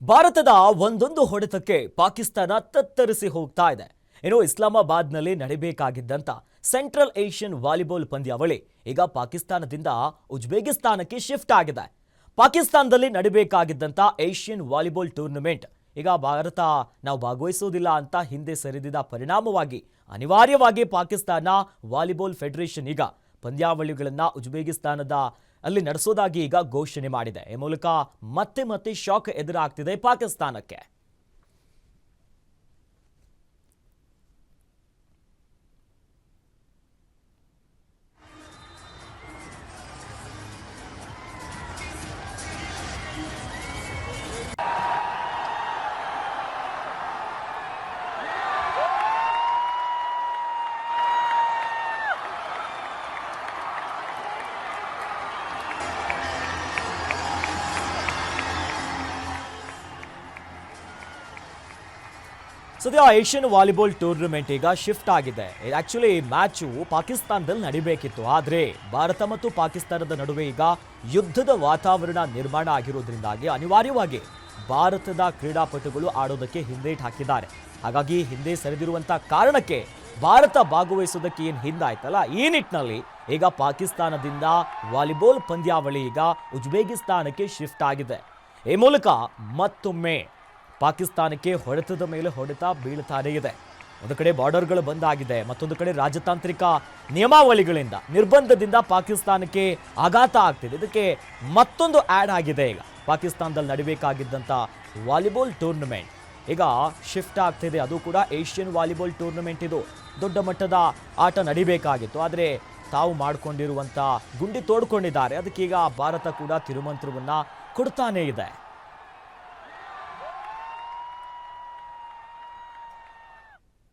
ಭಾರತದ ಒಂದೊಂದು ಹೊಡೆತಕ್ಕೆ ಪಾಕಿಸ್ತಾನ ತತ್ತರಿಸಿ ಹೋಗ್ತಾ ಇದೆ. ಇನ್ನು ಇಸ್ಲಾಮಾಬಾದ್ನಲ್ಲಿ ನಡೆಯಬೇಕಾಗಿದ್ದಂತ ಸೆಂಟ್ರಲ್ ಏಷ್ಯನ್ ವಾಲಿಬಾಲ್ ಪಂದ್ಯಾವಳಿ ಈಗ ಪಾಕಿಸ್ತಾನದಿಂದ ಉಜ್ಬೇಕಿಸ್ತಾನಕ್ಕೆ ಶಿಫ್ಟ್ ಆಗಿದೆ. ಪಾಕಿಸ್ತಾನದಲ್ಲಿ ನಡೆಯಬೇಕಾಗಿದ್ದಂತ ಏಷ್ಯನ್ ವಾಲಿಬಾಲ್ ಟೂರ್ನಮೆಂಟ್ ಈಗ ಭಾರತ ನಾವು ಭಾಗವಹಿಸೋದಿಲ್ಲ ಅಂತ ಹಿಂದೆ ಸರಿದಿದ್ದ ಪರಿಣಾಮವಾಗಿ ಅನಿವಾರ್ಯವಾಗಿ ಪಾಕಿಸ್ತಾನ ವಾಲಿಬಾಲ್ ಫೆಡರೇಷನ್ ಈಗ ಪಂದ್ಯಾವಳಿಗಳನ್ನು ಉಜ್ಬೇಕಿಸ್ತಾನದ ಅಲ್ಲಿ ನಡೆಸೋದಾಗಿ ಈಗ ಘೋಷಣೆ ಮಾಡಿದೆ. ಈ ಮೂಲಕ ಮತ್ತೆ ಶಾಕ್ ಎದುರಾಗ್ತಿದೆ ಪಾಕಿಸ್ತಾನಕ್ಕೆ. ಸದ್ಯ ಏಷ್ಯನ್ ವಾಲಿಬಾಲ್ ಟೂರ್ನಮೆಂಟ್ ಈಗ ಶಿಫ್ಟ್ ಆಗಿದೆ. ಆಕ್ಚುಲಿ ಮ್ಯಾಚು ಪಾಕಿಸ್ತಾನದಲ್ಲಿ ನಡೀಬೇಕಿತ್ತು, ಆದರೆ ಭಾರತ ಮತ್ತು ಪಾಕಿಸ್ತಾನದ ನಡುವೆ ಈಗ ಯುದ್ಧದ ವಾತಾವರಣ ನಿರ್ಮಾಣ ಆಗಿರೋದ್ರಿಂದಾಗಿ ಅನಿವಾರ್ಯವಾಗಿ ಭಾರತದ ಕ್ರೀಡಾಪಟುಗಳು ಆಡೋದಕ್ಕೆ ಹಿಂದೇಟು ಹಾಕಿದ್ದಾರೆ. ಹಾಗಾಗಿ ಹಿಂದೆ ಸರಿದಿರುವಂಥ ಕಾರಣಕ್ಕೆ ಭಾರತ ಭಾಗವಹಿಸೋದಕ್ಕೆ ಏನು ಹಿಂದಾಯ್ತಲ್ಲ, ಈ ನಿಟ್ಟಿನಲ್ಲಿ ಈಗ ಪಾಕಿಸ್ತಾನದಿಂದ ವಾಲಿಬಾಲ್ ಪಂದ್ಯಾವಳಿ ಈಗ ಉಜ್ಬೇಕಿಸ್ತಾನಕ್ಕೆ ಶಿಫ್ಟ್ ಆಗಿದೆ. ಈ ಮೂಲಕ ಮತ್ತೊಮ್ಮೆ ಪಾಕಿಸ್ತಾನಕ್ಕೆ ಹೊಡೆತದ ಮೇಲೆ ಹೊಡೆತ ಬೀಳ್ತಾನೇ ಇದೆ. ಒಂದು ಕಡೆ ಬಾರ್ಡರ್ಗಳು ಬಂದಾಗಿದೆ, ಮತ್ತೊಂದು ಕಡೆ ರಾಜತಾಂತ್ರಿಕ ನಿಯಮಾವಳಿಗಳಿಂದ ನಿರ್ಬಂಧದಿಂದ ಪಾಕಿಸ್ತಾನಕ್ಕೆ ಆಘಾತ ಆಗ್ತಿದೆ. ಇದಕ್ಕೆ ಮತ್ತೊಂದು ಆ್ಯಡ್ ಆಗಿದೆ. ಈಗ ಪಾಕಿಸ್ತಾನದಲ್ಲಿ ನಡೀಬೇಕಾಗಿದ್ದಂಥ ವಾಲಿಬಾಲ್ ಟೂರ್ನಮೆಂಟ್ ಈಗ ಶಿಫ್ಟ್ ಆಗ್ತಿದೆ. ಅದು ಕೂಡ ಏಷ್ಯನ್ ವಾಲಿಬಾಲ್ ಟೂರ್ನಮೆಂಟ್. ಇದು ದೊಡ್ಡ ಮಟ್ಟದ ಆಟ ನಡಿಬೇಕಾಗಿತ್ತು, ಆದರೆ ತಾವು ಮಾಡಿಕೊಂಡಿರುವಂಥ ಗುಂಡಿ ತೋಡ್ಕೊಂಡಿದ್ದಾರೆ. ಅದಕ್ಕೀಗ ಭಾರತ ಕೂಡ ತಿರುಮಂತ್ರವನ್ನು ಕೊಡ್ತಾನೇ ಇದೆ.